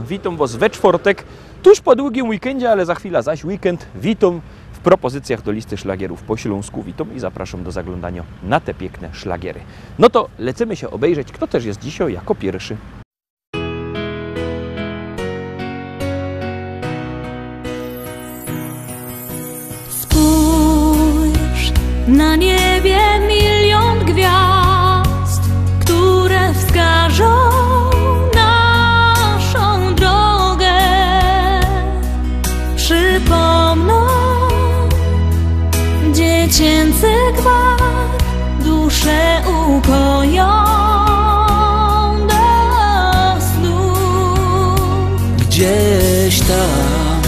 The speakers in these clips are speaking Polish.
Witam Was we czwartek, tuż po długim weekendzie, ale za chwilę zaś weekend. Witam w propozycjach do listy szlagierów po śląsku. Witam i zapraszam do zaglądania na te piękne szlagiery. No to lecimy się obejrzeć, kto też jest dzisiaj jako pierwszy. Spójrz, na niebie milion gwiazd, które wskażą dziecięcy gwar, duszę ukoją do snu. Gdzieś tam,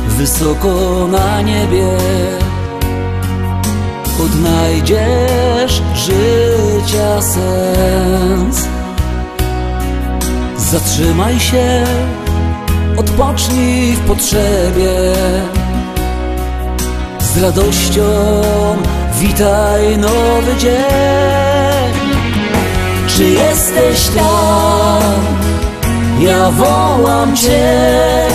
wysoko na niebie, odnajdziesz życia sens. Zatrzymaj się, odpocznij w potrzebie. Z radością witaj nowy dzień. Czy jesteś tam? Ja wołam Cię.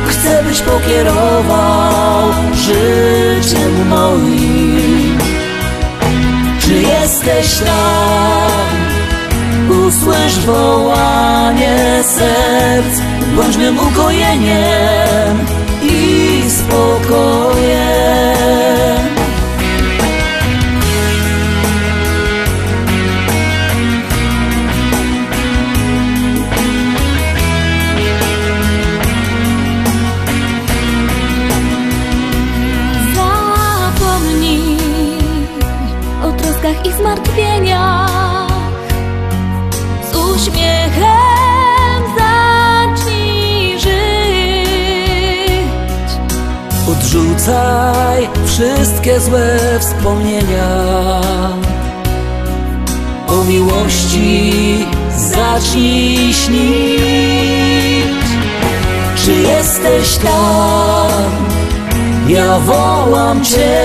Chcę, byś pokierował życiem moim. Czy jesteś tam? Usłysz wołanie serc, bądź mym ukojeniem i spokojem. Zapomnij o troskach i zmartwieniach, z uśmiechem odrzucaj wszystkie złe wspomnienia. O miłości zacznij śnić. Czy jesteś tam? Ja wołam Cię.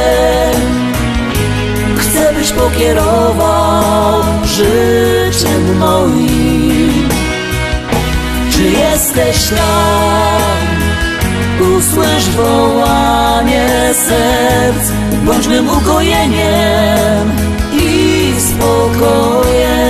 Chcę, byś pokierował życiem moim. Czy jesteś tam? Usłysz wołanie serc, bądź mym ukojeniem i spokojem.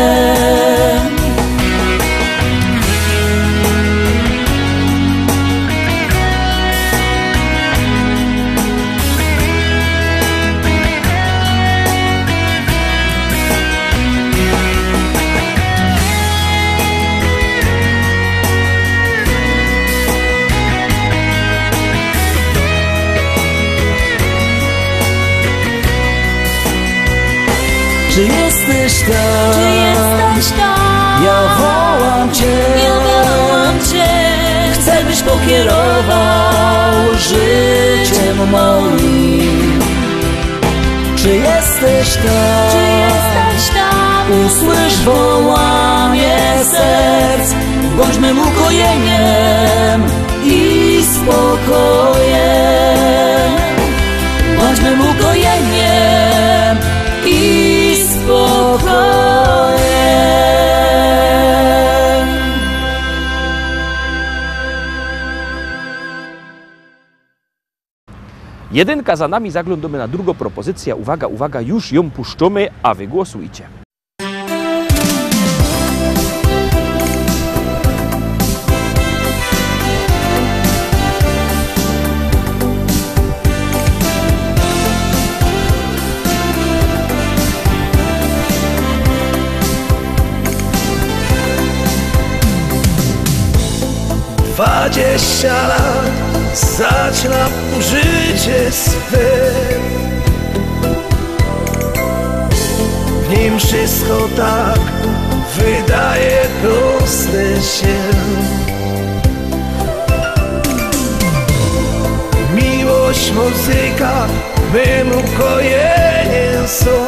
Czy jesteś tam? Czy jesteś tam? Ja wołam Cię. Ja wołam Cię. Chcę, byś pokierował życiem moim. Czy jesteś tam? Czy jesteś tam? Usłysz wołanie serc, bądź mym ukojeniem i spokojem. Bądź mym ukojeniem i spokojem. Jedynka za nami, zaglądamy na drugą propozycję. Uwaga, uwaga, już ją puszczamy, a wy głosujcie. Dwadzieścia lat zaczyna życie swe. W nim wszystko tak wydaje proste się. Miłość, muzyka, mym ukojeniem są.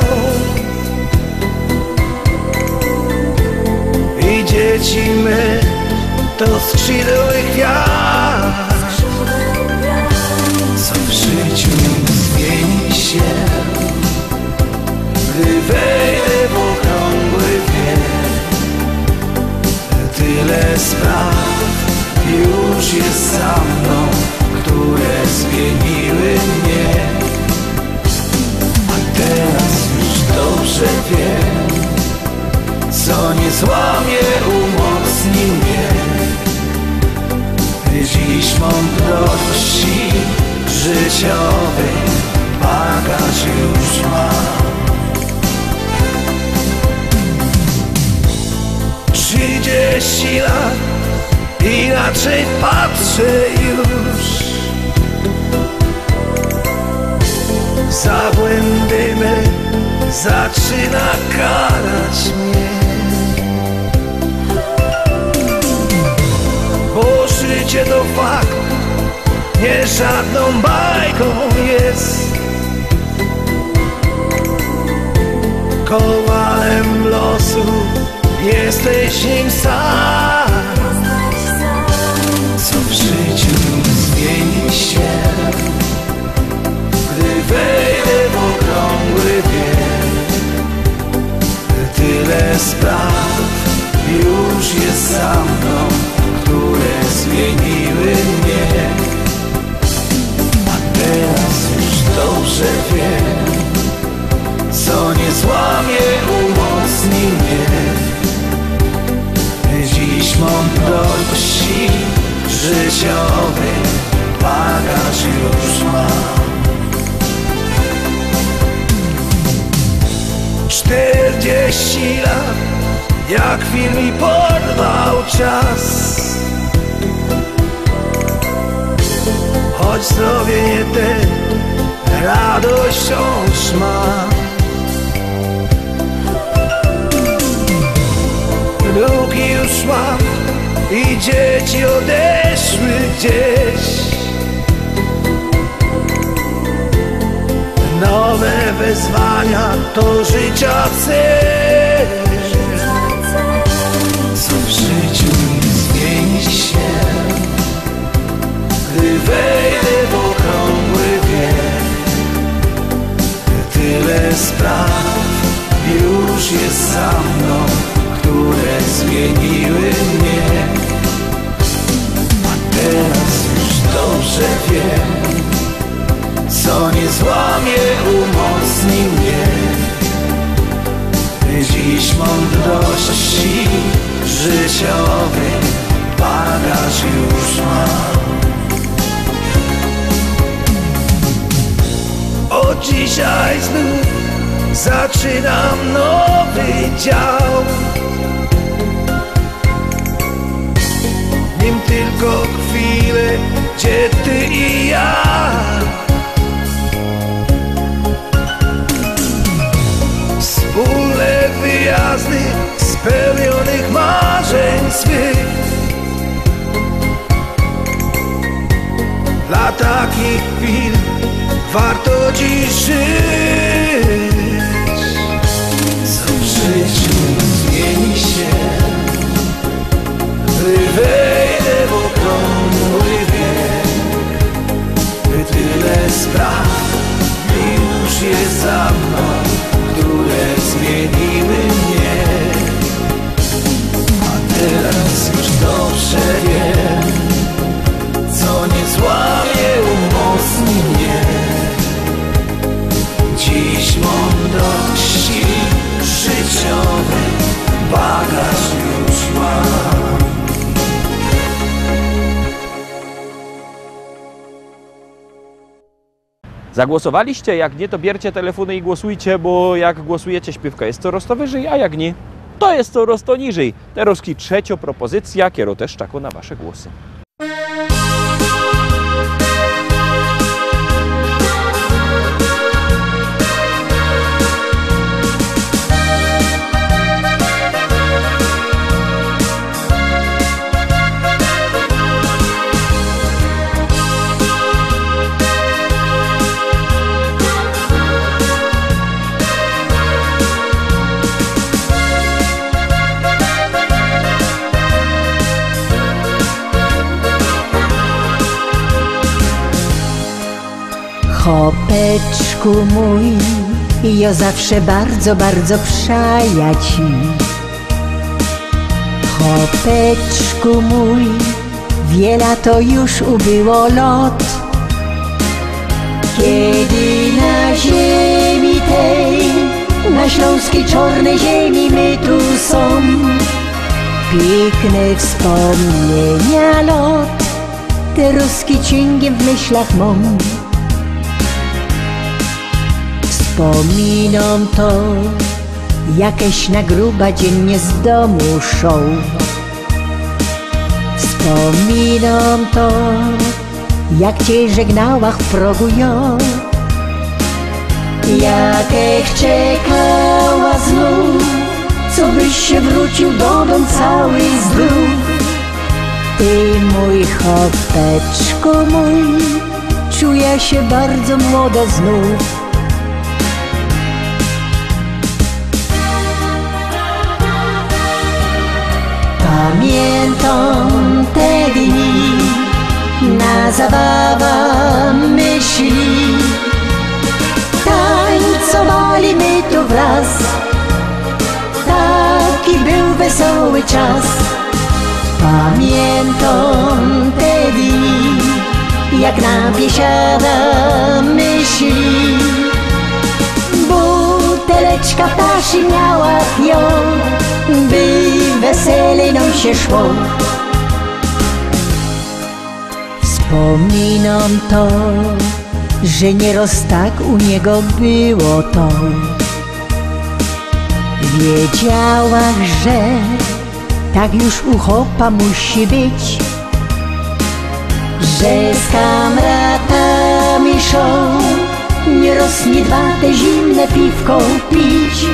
Idzie lecimy do skrzydłych gwiazd. Co w życiu zmieni się, gdy wejdę w okrągły wiek. Tyle spraw już jest za mną, które zmieniły mnie. A teraz już dobrze wiem, co nie złamie, umocni mnie. Dziś mądrości życiowej bagaż już mam. 30 lat, inaczej patrzę już. Za błędy me zaczyna karać mnie. Bo życie to fakt, nie żadną bajką jest. Kowalem losu jesteś nim sam. Co w życiu zmieni się, gdy wejdę w okrągły wiek. Tyle spraw już jest za mną, które zmieniły mnie. A teraz już dobrze wiem, co nie złamie, umocni mnie. Dziś mądrości życiowej bagaż już mam. 40 lat, jak film mi porwał czas. Choć zdrowie nie ten, radość wciąż mam. Wnuki już mam i dzieci odeszły gdzieś. Nowe wyzwania to życia cel. Co w życiu zmieni się, gdy wejdę w okrągły wiek. Tyle spraw już jest za mną, które zmieniły mnie. A teraz już dobrze wiem, co nie złamie, umocni mnie. Dziś mądrości życiowej bagaż już mam. Od dzisiaj znów zaczynam nowy dział. Nim tylko chwilę, gdzie ty i ja. Wspólne wyjazdy spełnionych marzeń swych. Dla takich chwil warto dziś żyć. Co w życiu zmieni się, gdy wejdę w okrągły wiek. Tyle spraw już jest za mną, które zmieniły mnie. A teraz już dobrze wiem, co nie złamie, umocni mnie. Dziś mądrości życiowej bagaż już mam. Zagłosowaliście? Jak nie, to bierzcie telefony i głosujcie, bo jak głosujecie, śpiewka jest coraz to wyżej, a jak nie, to jest coraz to niżej. Teraz trzecia propozycja, kieruję też czako na wasze głosy. Chłopeczku mój, ja zawsze bardzo, bardzo przaja ci. Chłopeczku mój, wiele to już ubyło lot, kiedy na ziemi tej, na śląskiej czarnej ziemi my tu są. Piękne wspomnienia lot, te ruski ciągiem w myślach mam. Wspominam to, jakieś na gruba dziennie z domu szą. Wspominam to, jak cię żegnała w progu ja. Jakech czekała znów, co byś się wrócił do domu cały zdrów. Ty mój chłopeczku mój, czuję się bardzo młoda znów. Pamiętam te dni, na zabawę myśli, tańcowali my tu wraz, taki był wesoły czas. Pamiętam te dni, jak na biesiada myśli, buteleczka ptaszy miała ją, by weselej nam się szło. Wspominam to, że nieraz tak u niego było to. Wiedziałam, że tak już u chłopa musi być, że z kamratami szą, nieraz nie dwa te zimne piwko pić.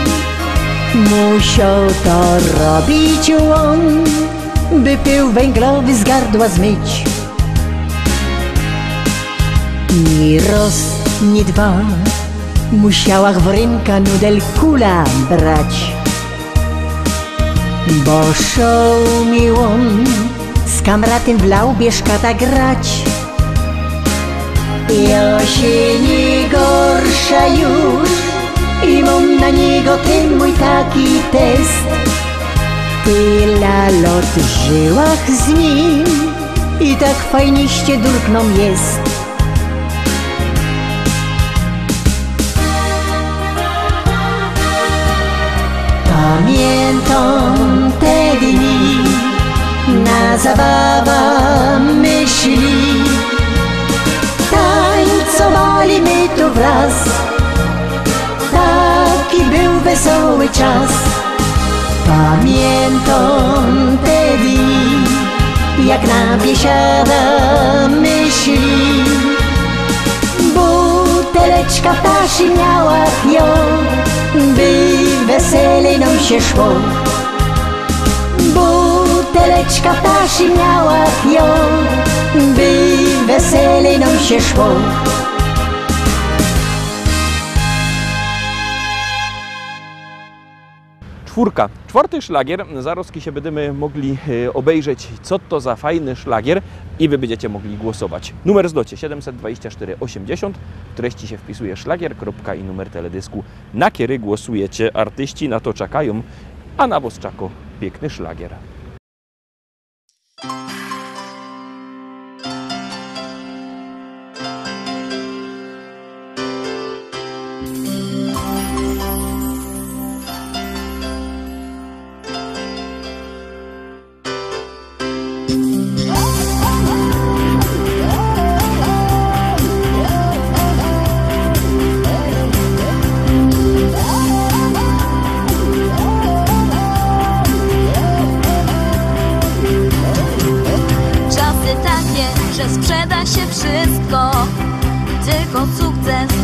Musiał to robić on, by pył węglowy z gardła zmyć. Ni raz, ni dwa, musiała w ręka nudel kula brać, bo szał mi on z kamratem w laubie szkata grać. Ja się nie gorsza już i mam na niego ten mój taki test. Tyle lat żyłach z nim i tak fajniście durkną jest. Pamiętam te dni, na zabawę myśli, tańcowali my tu wraz, taki był wesoły czas. Pamiętam te dni, jak na biesiada myśli, buteleczka ptaszy miała ją, by weselej nam się szło. Buteleczka ptaszy miała ją, by weselej nam się szło. Czwórka. Czwarty szlagier. Zaraz się będziemy mogli obejrzeć, co to za fajny szlagier i wy będziecie mogli głosować. Numer zlocie 724 80. W treści się wpisuje szlagier, kropka i numer teledysku. Na kiery głosujecie. Artyści na to czekają, a na was czako piękny szlagier.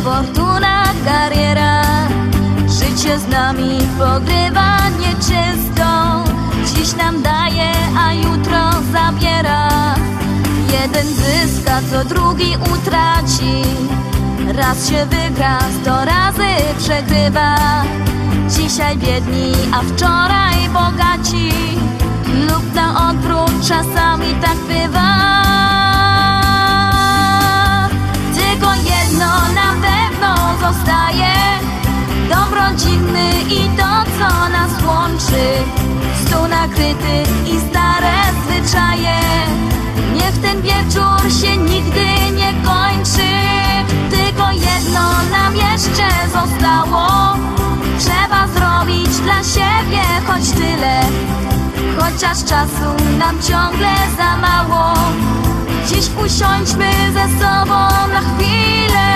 Fortuna, kariera, życie z nami pogrywa nieczysto. Dziś nam daje, a jutro zabiera. Jeden zyska, co drugi utraci. Raz się wygra, 100 razy przegrywa. Dzisiaj biedni, a wczoraj bogaci. Lub na odwrót, czasami tak bywa. Tylko jedno dobroczynny i to, co nas łączy. Stół nakryty i stare zwyczaje. Niech ten wieczór się nigdy nie kończy. Tylko jedno nam jeszcze zostało. Trzeba zrobić dla siebie choć tyle. Chociaż czasu nam ciągle za mało. Dziś usiądźmy ze sobą na chwilę.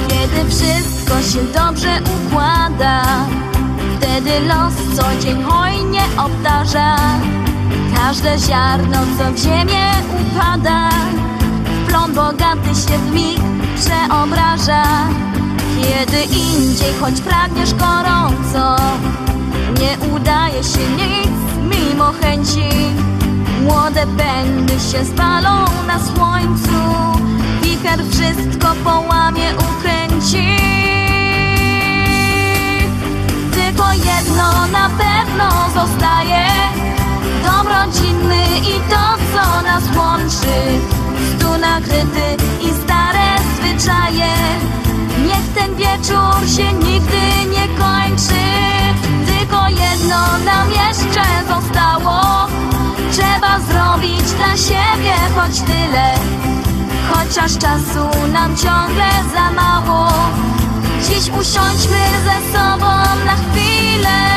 Kiedy wszystko się dobrze układa, wtedy los co dzień hojnie obdarza. Każde ziarno, co w ziemię upada, w plon bogaty się w mig przeobraża. Kiedy indziej, choć pragniesz gorąco, nie udaje się nic mimo chęci. Młode pędy się spalą na słońcu, wicher wszystko połamie, ukręci. Tylko jedno na pewno zostaje, dom rodzinny i to, co nas łączy. Stół nakryty i stare zwyczaje. Niech ten wieczór się nigdy nie kończy. Tylko jedno nam jeszcze zostało. Trzeba zrobić dla siebie choć tyle. Chociaż czasu nam ciągle za mało. Dziś usiądźmy ze sobą na chwilę.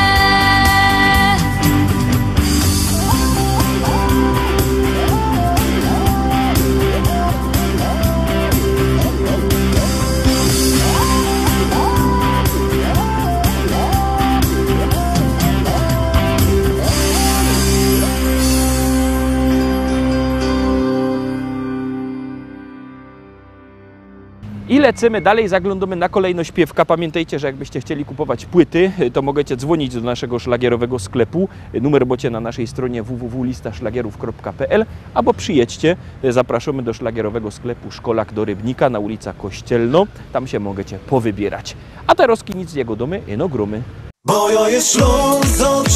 I lecimy dalej, zaglądamy na kolejną śpiewka. Pamiętajcie, że jakbyście chcieli kupować płyty, to możecie dzwonić do naszego szlagierowego sklepu. Numer macie na naszej stronie www.listaszlagierów.pl albo przyjedźcie, zapraszamy do szlagierowego sklepu Szkolak do Rybnika na ulica Kościelno. Tam się możecie powybierać. A teraz nic z jego domy, no gromy. Bo ja jest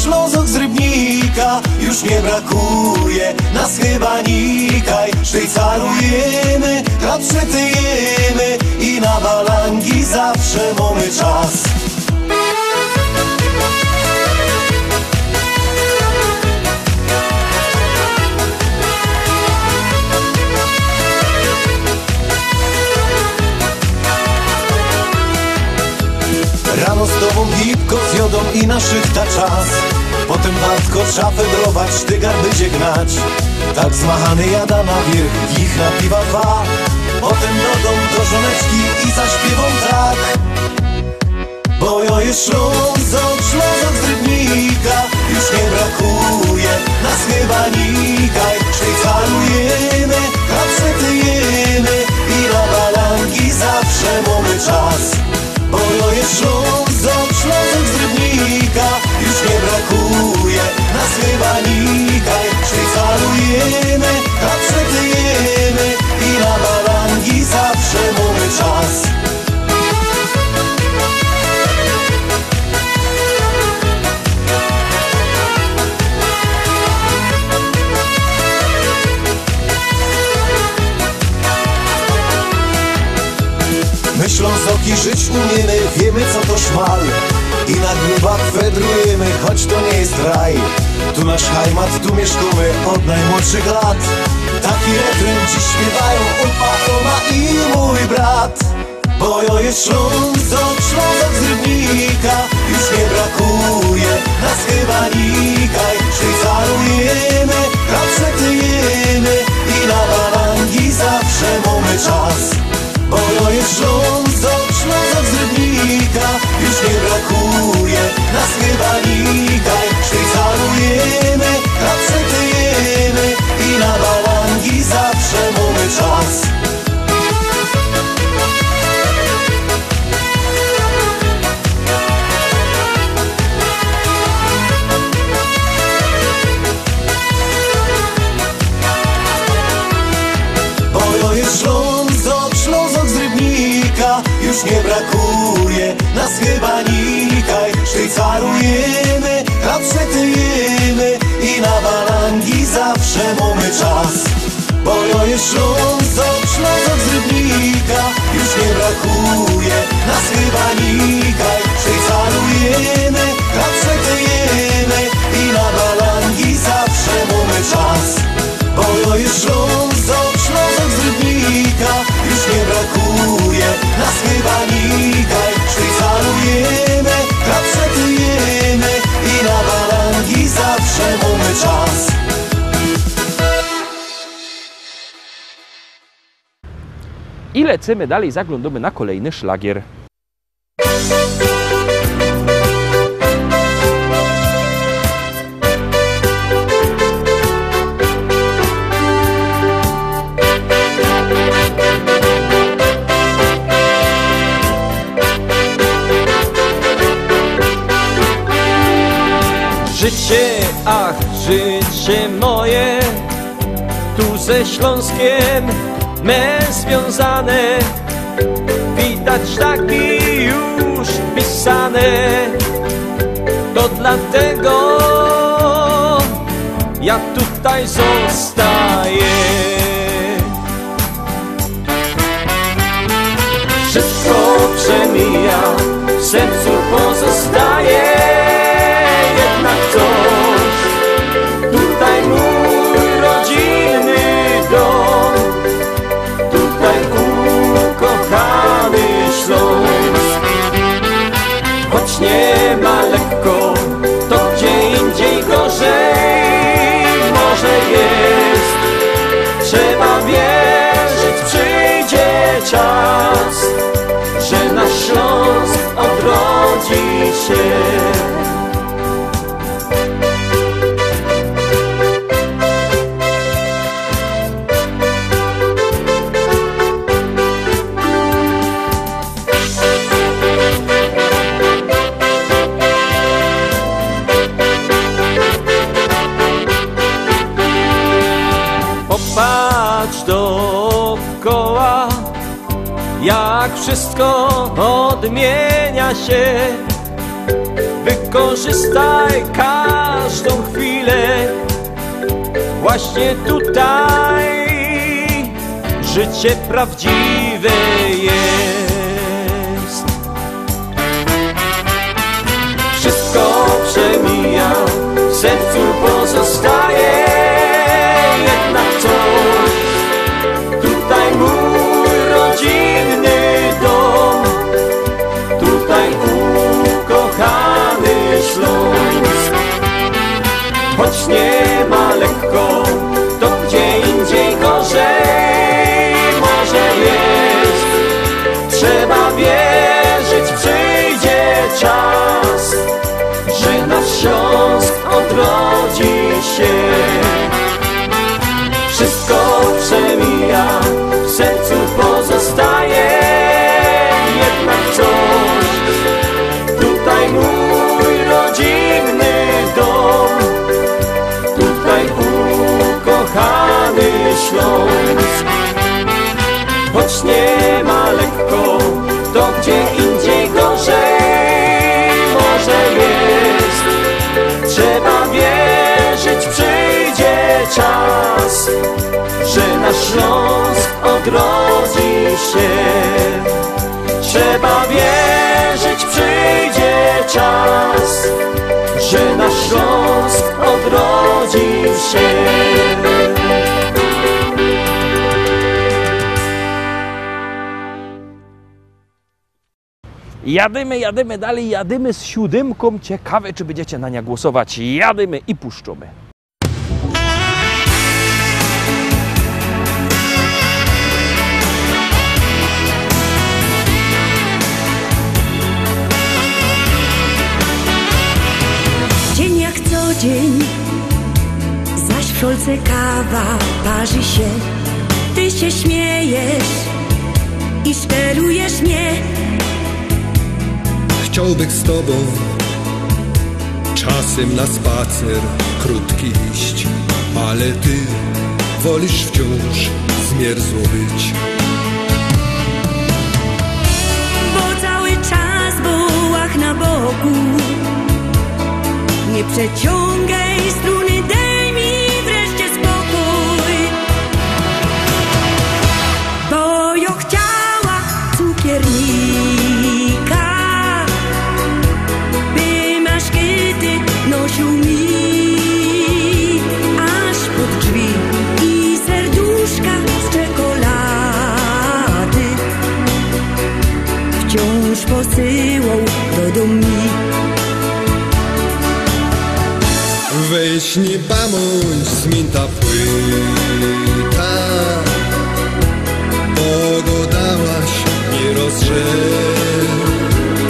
Ślązok z Rybnika, już nie brakuje nas chyba nikaj. Sztycalujemy, przetyjemy i na balangi zawsze mamy czas. Rano z tobą gipko z jodą i na szychta czas. Potem wartko szafę brować, tygar będzie gnać. Tak zmachany jada na wierzch, ich na piwa dwa. Potem do domu do żoneczki i zaśpiewą tak. Bo ja jest Ślązok z Rybnika, już nie brakuje nas chyba nikaj. Sztycalujemy, przetyjemy i na balangi zawsze mamy czas. Bo ja jest Ślązok z Rybnika, już nie brakuje nas chyba nikaj. Sztycalujemy, przetyjemy i na balangi zawsze mamy czas. My Ślązoki żyć umiemy, wiemy co to szmal. I na grubach wędrujemy, choć to nie jest raj. Tu nasz heimat, tu mieszkamy od najmłodszych lat. Taki refren dziś śpiewają opa, oma i mój brat. Bo ja jest Ślązok z Rybnika, już nie brakuje nas chyba nikaj. Sztycalujemy, przetyjemy i na balangi zawsze mamy czas. Bo ja jest Ślązok z Rybnika, już nie brakuje nas chyba nikaj. Sztycalujemy, przetyjemy i na balangi zawsze mamy czas. Bo ja jest Ślązok z Rybnika, już nie brakuje nas chyba nikaj. Sztycarujemy, przetyjemy i na balangi zawsze mamy czas. Bo jo jest Ślązok, Ślązok z Rybnika, już nie brakuje nas chyba nikaj. Sztycarujemy, przetyjemy i na balangi zawsze mamy czas. Bo jo jest Ślązok, Ślązok z Rybnika, już nie brakuje nas chyba nikaj. Sztycarujemy, przetyjemy i na balangi zawsze mamy czas. I lecimy dalej, zaglądamy na kolejny szlagier. Życie, ach, życie moje, tu ze Śląskiem me związane, widać taki już pisane. To dlatego ja tutaj zostaję. Wszystko przemija, w sercu pozostaje jednak coś. Tutaj mój rodzinny dom, tutaj ukochany Śląsk. Choć nie ma lekko, to gdzie indziej gorzej może jest. Trzeba wierzyć, przyjdzie czas, że nasz Śląsk odrodzi się. Popatrz dookoła, jak wszystko odmienia się. Wykorzystaj każdą chwilę, właśnie tutaj życie prawdziwe jest. Wszystko przemija, w sercu pozostaje jednak coś. Tutaj mój rodzinny dom, tutaj ukochany Śląsk. Choć nie ma lekko, to gdzie indziej gorzej może jest. Trzeba wierzyć, przyjdzie czas, że nasz Śląsk odrodzi się. Wszystko przemija, w sercu pozostaje jednak coś. Tutaj mój rodzinny dom, tutaj ukochany Śląsk. Choć nie ma lekko, to gdzie indziej gorzej może jest. Trzeba wierzyć, przyjdzie czas, że nasz Śląsk odrodzi się. Trzeba wierzyć, przyjdzie czas, że nasz Śląsk odrodzi się. Jadymy dalej, jadymy z siódemką. Ciekawe, czy będziecie na nie głosować. Jadymy i puszczamy. Dzień jak co dzień, zaś w szolce kawa parzy się. Ty się śmiejesz i szperujesz mnie. Chciałbym z tobą czasem na spacer krótki iść, ale ty wolisz wciąż zmierzło być. Bo cały czas kroku. Nie przeciągaj struny, daj mi wreszcie spokój. Bo ja chciała cukiernika, by maszkety nosił mi aż pod drzwi i serduszka z czekolady wciąż posyłał do domu. Weź nie bądź zmięta płyta, bo go dałaś nie rozrzeć.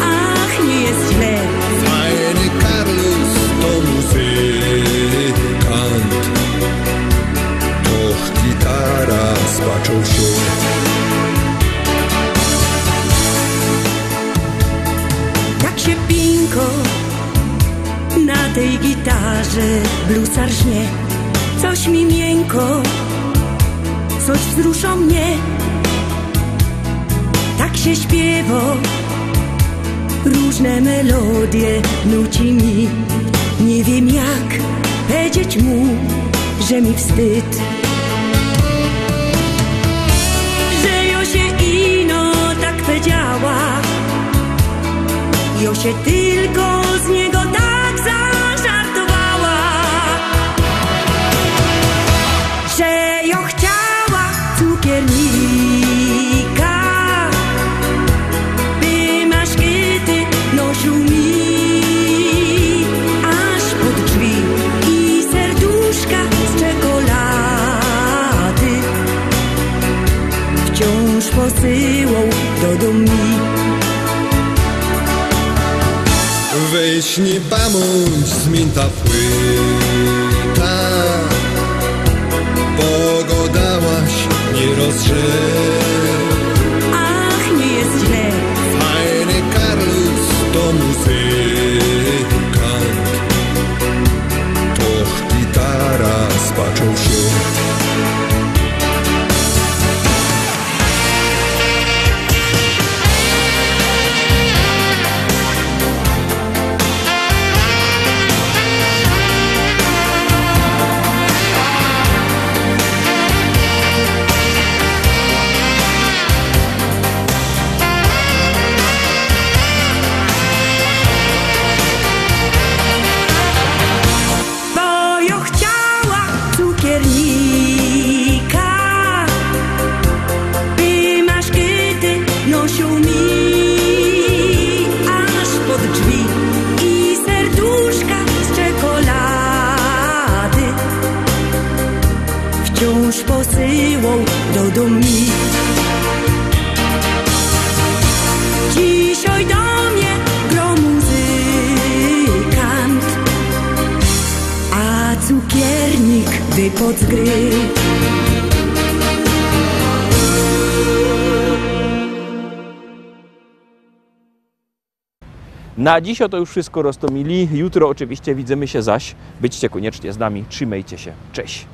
Ach, nie jest źle. Fajny Carlos to muzykant, doch gitara spaczą się. Tak się pinko na tej gitarze bluesar żnie. Coś mi miękko, coś wzrusza mnie. Tak się śpiewa, różne melodie nuci mi. Nie wiem jak powiedzieć mu, że mi wstyd, że ja się ino tak powiedziała. Ja się tylko z niego tak zażartowała, że ja chciała cukiernika, by maszkety nosił mi aż pod drzwi i serduszka z czekolady wciąż posyłał do domu. Weź nie bądź zmięta płyta, bo go dałaś nie rozrzeć. Ach, nie jest źle. Fajny Carlos to muzykant, doch gitara spaczą się. Wciąż posyłał do domu. Dzisiaj do mnie gro muzykant, a cukiernik wypadł z gry. Na dziś to już wszystko, Rostomili. Jutro oczywiście widzimy się zaś. Byćcie koniecznie z nami. Trzymajcie się. Cześć.